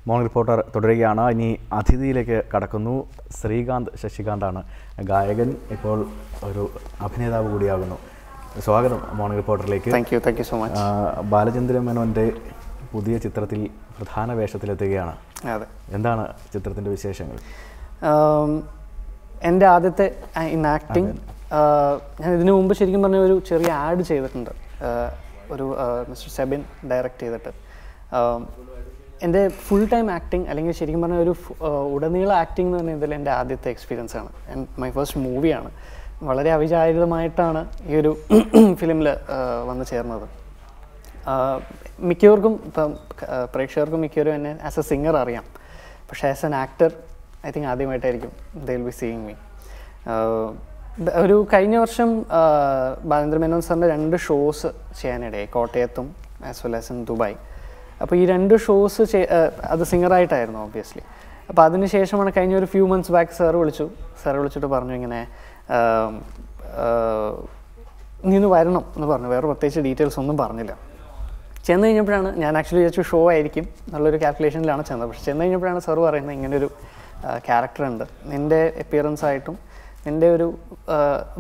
Morning reporter തുടരുകയാണ്. ഇനി അതിഥിയിലേക്ക് കടക്കുന്നു. ശ്രീകാന്ത് ശശികാന്താണ് ഗായകൻ, ഇപ്പോൾ ഒരു അഭിനേതാവ് കൂടിയാകുന്നു. സ്വാഗതം മോർണിംഗ് റിപ്പോർട്ടറിലേക്ക്. Thank you so much. Balachandran മേനോൻ്റെ പുതിയ ചിത്രത്തിൽ പ്രധാന വേഷത്തിലെത്തുകയാണ്. അതെ, എന്താണ് ചിത്രത്തിൻ്റെ വിശേഷങ്ങൾ? എൻ്റെ ആദ്യത്തെ ഇൻ ആക്ടിങ്. ഞാൻ ഇതിനു മുമ്പ് ശരിക്കും പറഞ്ഞ ഒരു ചെറിയ ആഡ് ചെയ്തിട്ടുണ്ട്, ഒരു മിസ്റ്റർ സെബിൻ ഡയറക്റ്റ് ചെയ്തിട്ട്. എൻ്റെ ഫുൾ ടൈം ആക്ടിങ് അല്ലെങ്കിൽ ശരിക്കും പറഞ്ഞാൽ ഒരു ഉടനീളം ആക്ടിങ് എന്ന് പറഞ്ഞാൽ ഇതിൽ എൻ്റെ ആദ്യത്തെ എക്സ്പീരിയൻസ് ആണ്. ആൻഡ് മൈ ഫസ്റ്റ് മൂവിയാണ്. വളരെ അവിചാരിതമായിട്ടാണ് ഈ ഒരു ഫിലിമിൽ വന്നു ചേർന്നത്. മിക്കവർക്കും ഇപ്പം പ്രേക്ഷകർക്കും മിക്കവരും എന്നെ ആസ് എ സിംഗർ അറിയാം, പക്ഷേ as an actor I think ആദ്യമായിട്ടായിരിക്കും they will be seeing me. ഒരു കഴിഞ്ഞ വർഷം ബാലചന്ദ്രൻ മേനോൻ സാറിൻ്റെ 2 ഷോസ് ചെയ്യാനിടയായി, കോട്ടയത്തും as well as in Dubai. അപ്പോൾ ഈ 2 ഷോസ് അത് സിംഗറായിട്ടായിരുന്നു ഓബ്വിയസ്ലി. അപ്പോൾ അതിന് ശേഷമാണ് കഴിഞ്ഞ ഒരു ഫ്യൂ മന്ത്സ് ബാക്ക് സാറ് വിളിച്ചിട്ട് പറഞ്ഞു ഇങ്ങനെ നീ ഒന്ന് വരണം എന്ന് പറഞ്ഞു. വേറെ പ്രത്യേകിച്ച് ഡീറ്റെയിൽസ് ഒന്നും പറഞ്ഞില്ല. ചെന്ന് കഴിഞ്ഞപ്പോഴാണ് ഞാൻ ആക്ച്വലി വിചാരിച്ചു ഷോ ആയിരിക്കും എന്നുള്ളൊരു കാൽക്കുലേഷനിലാണ് ചെന്നത്. പക്ഷെ ചെന്ന് കഴിഞ്ഞപ്പോഴാണ് സാറ് പറയുന്നത് ഇങ്ങനൊരു ക്യാരക്ടറുണ്ട്, നിൻ്റെ അപ്പിയറൻസ് ആയിട്ടും നിൻ്റെ ഒരു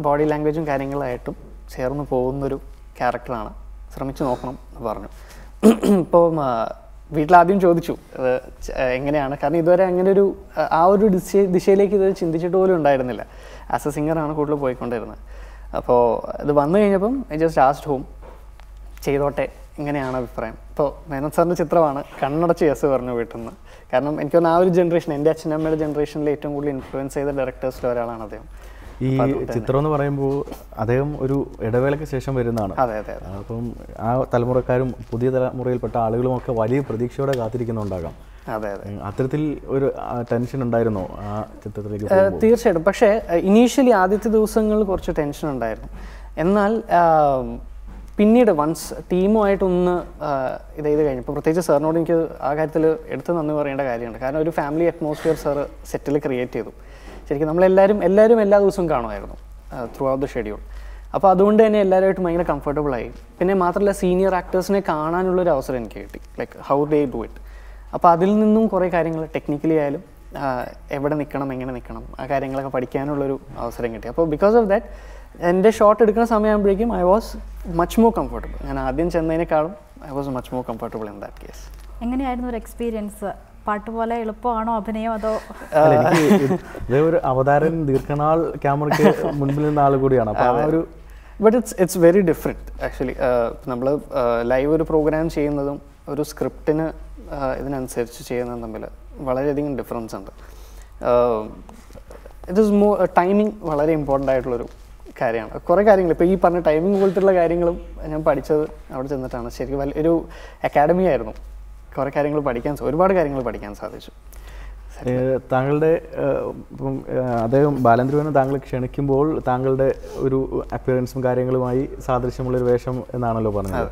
ബോഡി ലാംഗ്വേജും കാര്യങ്ങളായിട്ടും ചേർന്ന് പോകുന്നൊരു ക്യാരക്ടറാണ്, ശ്രമിച്ചു നോക്കണം എന്ന് പറഞ്ഞു. ഇപ്പോൾ വീട്ടിലാദ്യം ചോദിച്ചു എങ്ങനെയാണ്, കാരണം ഇതുവരെ അങ്ങനെ ഒരു ആ ഒരു ദിശയിലേക്ക് ഇത് ചിന്തിച്ചിട്ട് പോലും ഉണ്ടായിരുന്നില്ല. ആസ് എ സിംഗറാണ് കൂടുതൽ പോയിക്കൊണ്ടിരുന്നത്. അപ്പോൾ ഇത് വന്നു കഴിഞ്ഞപ്പം ഐ ജസ്റ്റ് ആസ്ക്ഡ് ഹോം, ചെയ്തോട്ടെ, എങ്ങനെയാണ് അഭിപ്രായം. ഇപ്പോൾ മേനോൻ സാറിൻ്റെ ചിത്രമാണ്, കണ്ണടച്ച് യെസ് പറഞ്ഞു വീട്ടിൽ നിന്ന്. കാരണം എനിക്ക് തോന്നുന്നു ആ ഒരു ജനറേഷൻ, എൻ്റെ അച്ഛനമ്മയുടെ ജനറേഷനിൽ ഏറ്റവും കൂടുതൽ ഇൻഫ്ലുവൻസ് ചെയ്ത ഡയറക്ടേഴ്സിൽ ഒരാളാണ് അദ്ദേഹം. ഈ ചിത്രം എന്ന് പറയുമ്പോൾ അദ്ദേഹം ഒരു ഇടവേളയ്ക്ക് ശേഷം വരുന്നതാണ്. അതെ അതെ. അപ്പം ആ തലമുറക്കാരും പുതിയ തലമുറയിൽപ്പെട്ട ആളുകളും ഒക്കെ വലിയ പ്രതീക്ഷയോടെ കാത്തിരിക്കുന്നുണ്ടാകാം. അതെ അതെ. അത്തരത്തിൽ ഒരു ടെൻഷൻ ഉണ്ടായിരുന്നോ ആ ചിത്രത്തിലേക്ക്? തീർച്ചയായിട്ടും. പക്ഷേ ഇനീഷ്യലി ആദ്യത്തെ ദിവസങ്ങളിൽ കുറച്ച് ടെൻഷൻ ഉണ്ടായിരുന്നു. എന്നാൽ പിന്നീട് വൺസ് ടീമുമായിട്ടൊന്ന് ഇത് കഴിഞ്ഞു, ഇപ്പോൾ പ്രത്യേകിച്ച് സാറിനോട് എനിക്ക് ആ കാര്യത്തിൽ എടുത്ത് നന്ദി പറയേണ്ട കാര്യമുണ്ട്. കാരണം ഒരു ഫാമിലി അറ്റ്മോസ്ഫിയർ സാറ് സെറ്റിൽ ക്രിയേറ്റ് ചെയ്തു. ശരിക്കും നമ്മളെല്ലാവരും എല്ലാ ദിവസവും കാണുമായിരുന്നു ത്രൂ ഔട്ട് ദ ഷെഡ്യൂൾ. അപ്പോൾ അതുകൊണ്ട് തന്നെ എല്ലാവരുമായിട്ട് ഭയങ്കര കംഫർട്ടബിളായി. പിന്നെ മാത്രമല്ല സീനിയർ ആക്ടേഴ്സിനെ കാണാനുള്ളൊരു അവസരം എനിക്ക് കിട്ടി, like how they do it. അപ്പോൾ അതിൽ നിന്നും കുറേ കാര്യങ്ങൾ ടെക്നിക്കലി ആയാലും എവിടെ നിൽക്കണം, എങ്ങനെ നിൽക്കണം, ആ കാര്യങ്ങളൊക്കെ പഠിക്കാനുള്ളൊരു അവസരം കിട്ടി. അപ്പോൾ ബിക്കോസ് ഓഫ് ദാറ്റ് എൻ്റെ ഷോട്ട് എടുക്കുന്ന സമയമാകുമ്പോഴേക്കും I was much more comfortable. ഞാൻ ആദ്യം ചെന്നതിനേക്കാളും I was much more comfortable in that case. എങ്ങനെയായിരുന്നു ഒരു എക്സ്പീരിയൻസ്? പാട്ട് പോലെ എളുപ്പമാണോ അഭിനയം, അതോ? എനിക്ക് ഒരു അവതാരൻ ദീർഘനാൾ ക്യാമറയ്ക്ക് മുൻപിൽ നിന്ന ആൾ കൂടിയാണ്. But it's very different actually. നമ്മൾ ലൈവ് ഒരു പ്രോഗ്രാം ചെയ്യുന്നതും ഒരു സ്ക്രിപ്റ്റിന് ഇതിനനുസരിച്ച് ചെയ്യുന്നതും തമ്മിൽ വളരെയധികം ഡിഫറൻസ് ഉണ്ട്. ഇറ്റ് ഈസ് മോർ ടൈമിങ് വളരെ ഇമ്പോർട്ടൻ്റ് ആയിട്ടുള്ളൊരു കാര്യമാണ്. കുറേ കാര്യങ്ങൾ ഇപ്പോൾ ഈ പറഞ്ഞ ടൈമിങ് പോലത്തുള്ള കാര്യങ്ങളും ഞാൻ പഠിച്ചത് അവിടെ ചെന്നിട്ടാണ്. ശരിക്കും ഒരു അക്കാഡമി ആയിരുന്നു. കുറേ കാര്യങ്ങൾ ഒരുപാട് കാര്യങ്ങൾ പഠിക്കാൻ സാധിച്ചു. താങ്കളുടെ ഇപ്പം അദ്ദേഹം ബാലചന്ദ്രൻ താങ്കൾ ക്ഷണിക്കുമ്പോൾ താങ്കളുടെ ഒരു അപ്പിയറൻസും കാര്യങ്ങളുമായി സാദൃശ്യമുള്ളൊരു വേഷം എന്നാണല്ലോ പറഞ്ഞത്.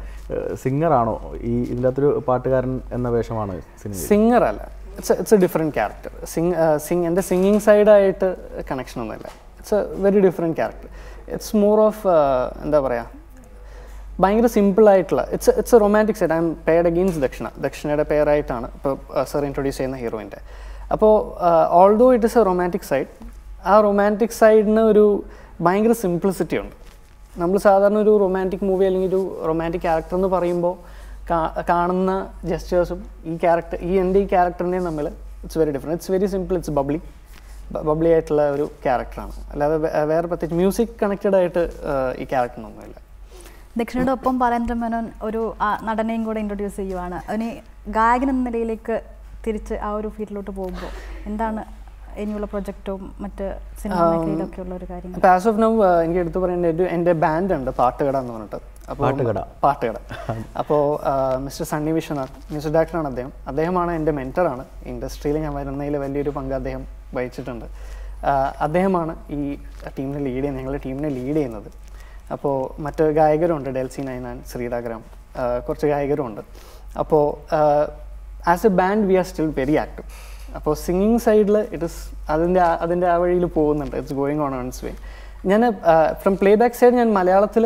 സിംഗറാണോ ഇതിൻ്റെ അകത്തൊരു പാട്ടുകാരൻ എന്ന വേഷമാണ്? സിംഗർ അല്ല, ഇറ്റ്സ് എ ഡിഫറെൻറ്റ് ക്യാരക്ടർ. എൻ്റെ സിംഗിങ് സൈഡായിട്ട് കണക്ഷൻ ഒന്നുമില്ല. It's a very different character. It's more of എന്താ പറയുക, ഭയങ്കര സിമ്പിളായിട്ടുള്ള it's a romantic side. I am paired against ദക്ഷിണയുടെ പെയറായിട്ടാണ് ഇപ്പോൾ സർ ഇൻട്രൊഡ്യൂസ് ചെയ്യുന്ന ഹീറോയിൻ്റെ. അപ്പോൾ although it is a romantic side, ആ റൊമാൻറ്റിക് സൈഡിന് ഒരു ഭയങ്കര സിംപ്ലിസിറ്റി ഉണ്ട്. നമ്മൾ സാധാരണ ഒരു റൊമാൻറ്റിക് മൂവി അല്ലെങ്കിൽ ഒരു റൊമാൻറ്റിക് ക്യാരക്ടർ എന്ന് പറയുമ്പോൾ കാണുന്ന ജെസ്റ്റേഴ്സും എൻ്റെ ഈ ക്യാരക്ടറിൻ്റെയും തമ്മിൽ it's very different. It's very simple, it's bubbly ആയിട്ടുള്ള ഒരു ക്യാരക്ടറാണ്. അല്ലാതെ വേറെ പ്രത്യേകിച്ച് മ്യൂസിക് കണക്റ്റഡ് ആയിട്ട് ഈ ക്യാരക്ടറിനൊന്നുമില്ല. ദക്ഷിണയുടെ ഒപ്പം ബാലചന്ദ്രൻ മേനോൻ ഒരു നടനെയും കൂടെ ഇൻട്രൊഡ്യൂസ് ചെയ്യുവാണ്. അതിന് ഗായകൻ എന്ന നിലയിലേക്ക് തിരിച്ച് ആ ഒരു ഫീൽഡിലോട്ട് പോകുമ്പോൾ എന്താണ് ഇനിയുള്ള പ്രൊജക്റ്റും മറ്റ് സിനിമ മേഖലയിലൊക്കെ ഉള്ള ഒരു കാര്യം? അപ്പോൾ ആസ് ഓഫ് നൗ എനിക്ക് എടുത്തു പറയേണ്ട എൻ്റെ ബാൻഡ് ഉണ്ട്, പാട്ടുകട എന്ന് പറഞ്ഞിട്ട്. പാട്ടുകട. അപ്പോൾ മിസ്റ്റർ സണ്ണി വിശ്വനാഥ് മ്യൂസിക് ഡയറക്ടറാണ് അദ്ദേഹമാണ് എൻ്റെ മെൻറ്ററാണ്. ഇൻഡസ്ട്രിയിൽ ഞാൻ വരുന്നതിൽ വലിയൊരു പങ്ക് അദ്ദേഹം വഹിച്ചിട്ടുണ്ട്. അദ്ദേഹമാണ് ഈ ടീമിനെ ലീഡ് ചെയ്യുന്നത്, ഞങ്ങളുടെ ടീമിനെ ലീഡ് ചെയ്യുന്നത്. അപ്പോൾ മറ്റ് ഗായകരുണ്ട്, ഡെൽസി നൈനാൻ, ശ്രീരാഗ്രാം, കുറച്ച് ഗായകരുണ്ട്. അപ്പോൾ as a band we are still very active. അപ്പോൾ സിംഗിങ് സൈഡിൽ ഇറ്റ് ഇസ് അതിൻ്റെ ആ വഴിയിൽ പോകുന്നുണ്ട്. It's going on its way. ഞാൻ ഫ്രം പ്ലേ ബാക്ക് സൈഡ് ഞാൻ മലയാളത്തിൽ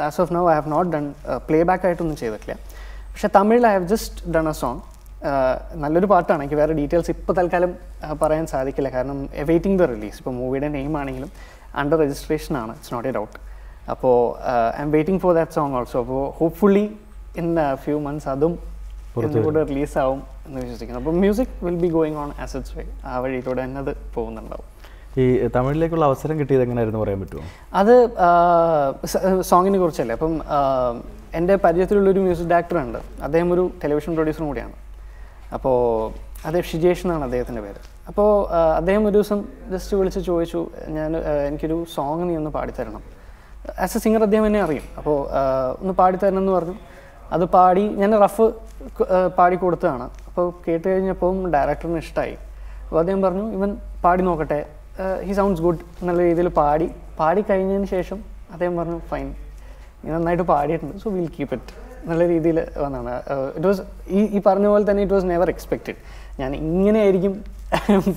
as of now I have not done playback ആയിട്ടൊന്നും ചെയ്തിട്ടില്ല. പക്ഷേ തമിഴിൽ I have just done a song നല്ലൊരു പാട്ടാണ്. എനിക്ക് വേറെ ഡീറ്റെയിൽസ് ഇപ്പോൾ തൽക്കാലം പറയാൻ സാധിക്കില്ല, കാരണം വെയിറ്റിംഗ് ദ റിലീസ്. ഇപ്പോൾ മൂവിയുടെ നെയിം ആണെങ്കിലും അണ്ടർ രജിസ്ട്രേഷൻ ആണ്, ഇറ്റ്സ് നോട്ട് എ ഡൗട്ട്. അപ്പോൾ I'm waiting for that song also. അപ്പോൾ ഹോപ്പ്ഫുള്ളി ഇൻ ഫ്യൂ മന്ത്സ് അതും കൂടെ റിലീസാവും എന്ന് വിശ്വസിക്കുന്നു. അപ്പോൾ music will be going on as its way. ആ വഴിയിലൂടെ തന്നെ അത് പോകുന്നുണ്ടാവും. ഈ തമിഴിലേക്കുള്ള അവസരം കിട്ടിയത് എങ്ങനെയായിരുന്നു പറയാൻ പറ്റുമോ? അത് സോങ്ങിനെ കുറിച്ചല്ലേ. അപ്പം എൻ്റെ പരിചയത്തിലുള്ളൊരു മ്യൂസിക് ഡയറക്ടർ ഉണ്ട്, അദ്ദേഹം ഒരു ടെലിവിഷൻ പ്രൊഡ്യൂസറും കൂടിയാണ്. അപ്പോൾ അത് ഷിജേഷ് എന്നാണ് അദ്ദേഹത്തിൻ്റെ പേര്. അപ്പോൾ അദ്ദേഹം ഒരു ദിവസം ജസ്റ്റ് വിളിച്ച് ചോദിച്ചു, എനിക്കൊരു സോങ് നീ ഒന്ന് പാടിത്തരണം. ആസ് എ സിംഗർ അദ്ദേഹം എന്നെ അറിയും. അപ്പോൾ ഒന്ന് പാടിത്തരണം എന്ന് പറഞ്ഞു. അത് പാടി ഞാൻ റഫ് പാടി കൊടുത്തതാണ്. അപ്പോൾ കേട്ട് കഴിഞ്ഞപ്പം ഡയറക്ടറിന് ഇഷ്ടമായി. അപ്പോൾ അദ്ദേഹം പറഞ്ഞു ഇവൻ പാടി നോക്കട്ടെ, ഹി സൗണ്ട്സ് ഗുഡ് എന്നുള്ള രീതിയിൽ പാടി കഴിഞ്ഞതിന് ശേഷം അദ്ദേഹം പറഞ്ഞു ഫൈൻ, നീ നന്നായിട്ട് പാടിയിട്ടുണ്ട്, സോ വിൽ കീപ്പ് ഇറ്റ് നല്ല രീതിയിൽ വന്നതാണ്. ഇറ്റ് വാസ് ഈ പറഞ്ഞ പോലെ തന്നെ ഇറ്റ് വാസ് നെവർ എക്സ്പെക്റ്റഡ്. ഞാൻ ഇങ്ങനെയായിരിക്കും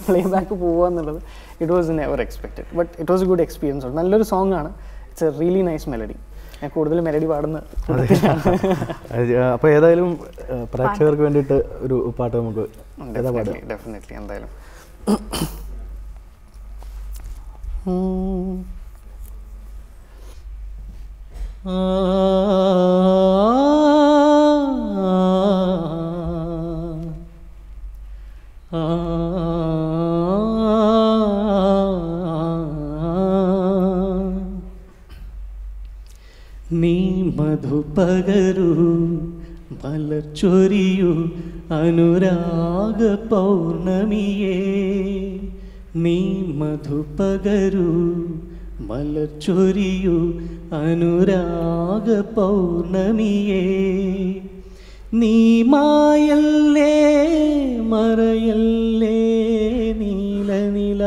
പ്ലേ ബാക്ക് പോവുക എന്നുള്ളത് it was never expected. But it was A good experience. നല്ലൊരു സോങ് ആണ്. It's A really nice melody. ഞാൻ കൂടുതൽ മെലഡി പാടുന്ന. അപ്പോൾ ഏതായാലും പ്രേക്ഷകർക്ക് വേണ്ടിയിട്ട് ഒരു പാട്ട് നമുക്ക് ഡെഫിനറ്റ്ലി എന്തായാലും നീ മധുപകരു മലച്ചൊരിയു അനുരാഗ പൗർണമിയേ, നീ മധുപകരു മലച്ചൊരിയു അനുരാഗ പൗർണമിയേ, നീ മായല്ലേ മറയല്ലേ നീലനിലാവൊളിയേ,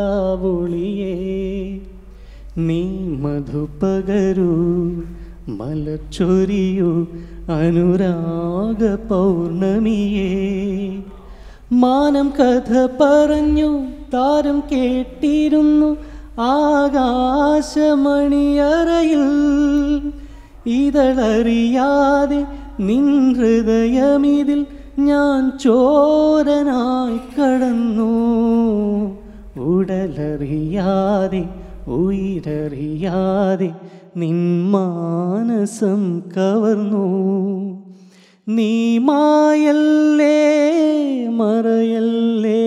നീ മധുപകരു മലച്ചൊരിയു അനുരാഗ പൗർണമിയേ, മാനം കഥ പറഞ്ഞു താരം കേട്ടിരുന്നു ആകാശമണിയറയിൽ, ഇതളറിയാതെ നിൻ ഹൃദയമിതിൽ ഞാൻ ചോരനായി കടന്നു, ഉടലറിയാതെ ഉയരറിയാതെ നിൻ മാനസം കവർന്നു, നീ മായല്ലേ മറയല്ലേ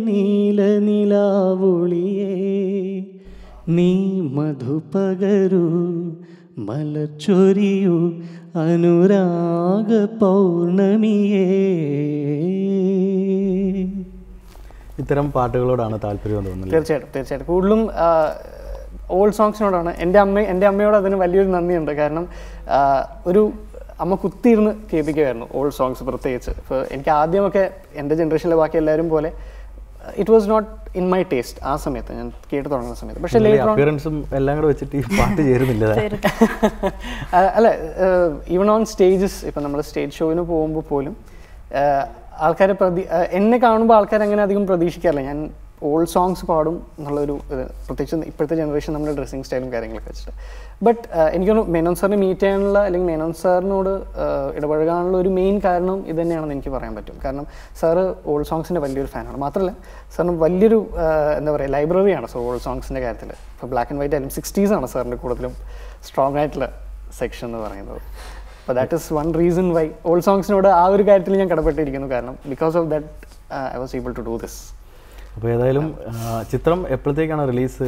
നീലനിലാവൊളിയേ, നീ മധുപകരു മലച്ചൊരിയു അനുരാഗ പൗർണമിയേ. ഇത്തരം പാട്ടുകളോടാണ് താല്പര്യം തോന്നുന്നത്? തീർച്ചയായിട്ടും കൂടുതലും ഓൾഡ് സോങ്സിനോടാണ്. എൻ്റെ അമ്മയോട് അതിന് വലിയൊരു നന്ദിയുണ്ട്. കാരണം ഒരു അമ്മ കുത്തിയിരുന്ന് കേൾപ്പിക്കുമായിരുന്നു ഓൾഡ് സോങ്സ് പ്രത്യേകിച്ച്. ഇപ്പോൾ എനിക്ക് ആദ്യമൊക്കെ എൻ്റെ ജനറേഷനിലെ ബാക്കി എല്ലാവരും പോലെ it was not in my taste ആ സമയത്ത്, ഞാൻ കേട്ട് തുടങ്ങുന്ന സമയത്ത്. പക്ഷേ അപ്പിയറൻസും എല്ലാം കൂടെ വെച്ചിട്ട് ഈ പാട്ട് ചേരുന്നില്ല. അല്ല, ഈവൺ ഓൺ സ്റ്റേജസ്, ഇപ്പം നമ്മൾ സ്റ്റേജ് ഷോയിന് പോകുമ്പോൾ പോലും ആൾക്കാരെ എന്നെ കാണുമ്പോൾ ആൾക്കാർ അങ്ങനെ അധികം പ്രതീക്ഷിക്കാറില്ല ഞാൻ ഓൾഡ് സോങ്സ് പാടും എന്നുള്ളൊരു ഇത്, പ്രത്യേകിച്ച് ഇപ്പോഴത്തെ ജനറേഷൻ നമ്മുടെ ഡ്രസ്സിങ് സ്റ്റൈലും കാര്യങ്ങളൊക്കെ വെച്ചിട്ട്. ബട്ട് എനിക്കൊന്ന് മേനോൻ സാറിനെ മീറ്റ് ചെയ്യാനുള്ള അല്ലെങ്കിൽ മേനോൻ സാറിനോട് ഇടപഴകാനുള്ള ഒരു മെയിൻ കാരണം ഇത് തന്നെയാണെന്ന് എനിക്ക് പറയാൻ പറ്റും. കാരണം സാറ് ഓൾഡ് സോങ്സിൻ്റെ വലിയൊരു ഫാനാണ്. മാത്രമല്ല സാറിന് വലിയൊരു എന്താ പറയുക ലൈബ്രറിയാണ് സോ ഓൾഡ് സോങ്സിൻ്റെ കാര്യത്തിൽ. ഇപ്പോൾ ബ്ലാക്ക് ആൻഡ് വൈറ്റ് ആയാലും 60s ആണ് സാറിൻ്റെ കൂടുതലും സ്ട്രോങ് ആയിട്ടുള്ള സെക്ഷൻ എന്ന് പറയുന്നത്. അപ്പോൾ that is one reason why old സോങ്സിനോട് ആ ഒരു കാര്യത്തിൽ ഞാൻ കടപ്പെട്ടിരിക്കുന്നു. കാരണം because of that I was able to do this. അപ്പോൾ ഏതായാലും ചിത്രം എപ്പോഴത്തേക്കാണ് release?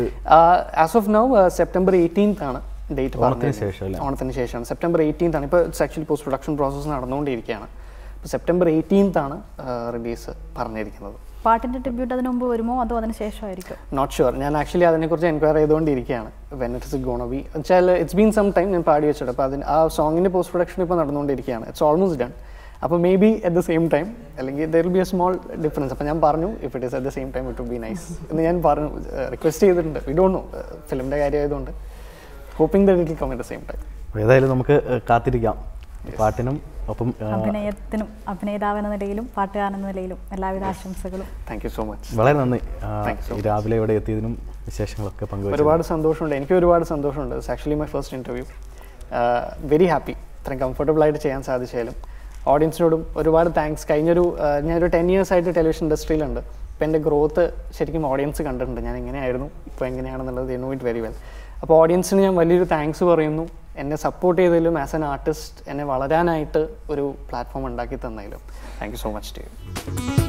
As of now September 18th ആണ് ഡേറ്റ് പറഞ്ഞത്. ഓണത്തിന് ശേഷമാണ്, സെപ്റ്റംബർ 18th ആണ്. ഇപ്പോൾ it's actually post production process നടന്നുകൊണ്ടിരിക്കുകയാണ്. അപ്പോൾ സെപ്റ്റംബർ 18th ആണ് റിലീസ് പറഞ്ഞിരിക്കുന്നത്. പാട്ടിൻ്റെ ട്രിബ്യൂട്ട് അതിന് മുമ്പ് വരുമോ അതോ അതിന് ശേഷമായിരിക്കും? Not sure. ഞാൻ ആക്ച്വലി അതിനെക്കുറിച്ച് എൻക്വയറി ചെയ്തുകൊണ്ടിരിക്കുകയാണ്. വെൻ ഇറ്റ്സ് ഗോണ ബി വെച്ചാൽ ഇറ്റ്സ് ബീൻ സം ടൈം ഞാൻ പാടി വെച്ചിട്ട്. അപ്പോൾ ആ സോങ്ങിൻ്റെ പോസ്റ്റ് പ്രൊഡക്ഷൻ ഇപ്പോൾ നടന്നുകൊണ്ടിരിക്കുകയാണ്. It's almost done. അപ്പോൾ may be at the same time അല്ലെങ്കിൽ there will be a small difference. അപ്പോൾ ഞാൻ പറഞ്ഞു if it is at the same time it will be nice എന്ന് ഞാൻ പറഞ്ഞു, റിക്വസ്റ്റ് ചെയ്തിട്ടുണ്ട്. വി ഡോണ്ട് നോ, ഫിലിമിൻ്റെ കാര്യമായതുകൊണ്ട് hoping that it will come at the same time. ഏതായാലും നമുക്ക് കാത്തിരിക്കാം പാട്ടിനും ഒപ്പം അഭിനയത്തിനും. അഭിനേതാവ് എന്ന നിലയിലും പാട്ടുകാരൻ എന്ന നിലയിലും എല്ലാവിധ ആശംസകളും. Thank you so much. വളരെ നന്ദി രാവിലെ ഇവിടെ എത്തിയതിനും വിശേഷങ്ങളൊക്കെ പങ്കുവച്ചു. ഒരുപാട് സന്തോഷമുണ്ട്, എനിക്ക് ഒരുപാട് സന്തോഷമുണ്ട്. It's actually my first interview. Very happy ഇത്രയും കംഫർട്ടബിൾ ആയിട്ട് ചെയ്യാൻ സാധിച്ചാലും. ഓഡിയൻസിനോടും ഒരുപാട് താങ്ക്സ്. ഞാനൊരു 10 years ആയിട്ട് ടെലിവിഷൻ ഇൻഡസ്ട്രിയിലുണ്ട്. അപ്പോൾ എൻ്റെ ഗ്രോത്ത് ശരിക്കും ഓഡിയൻസ് കണ്ടിട്ടുണ്ട്. ഞാൻ എങ്ങനെയായിരുന്നു ഇപ്പോൾ എങ്ങനെയാണെന്നുള്ളത് they know it very well. അപ്പോൾ ഓഡിയൻസിന് ഞാൻ വലിയൊരു താങ്ക്സ് പറയുന്നു. എന്നെ സപ്പോർട്ട് ചെയ്തതിലും ആസ് ആൻ ആർട്ടിസ്റ്റ് എന്നെ വളരാനായിട്ട് ഒരു പ്ലാറ്റ്ഫോം ഉണ്ടാക്കി തന്നതിലും thank you so much to U.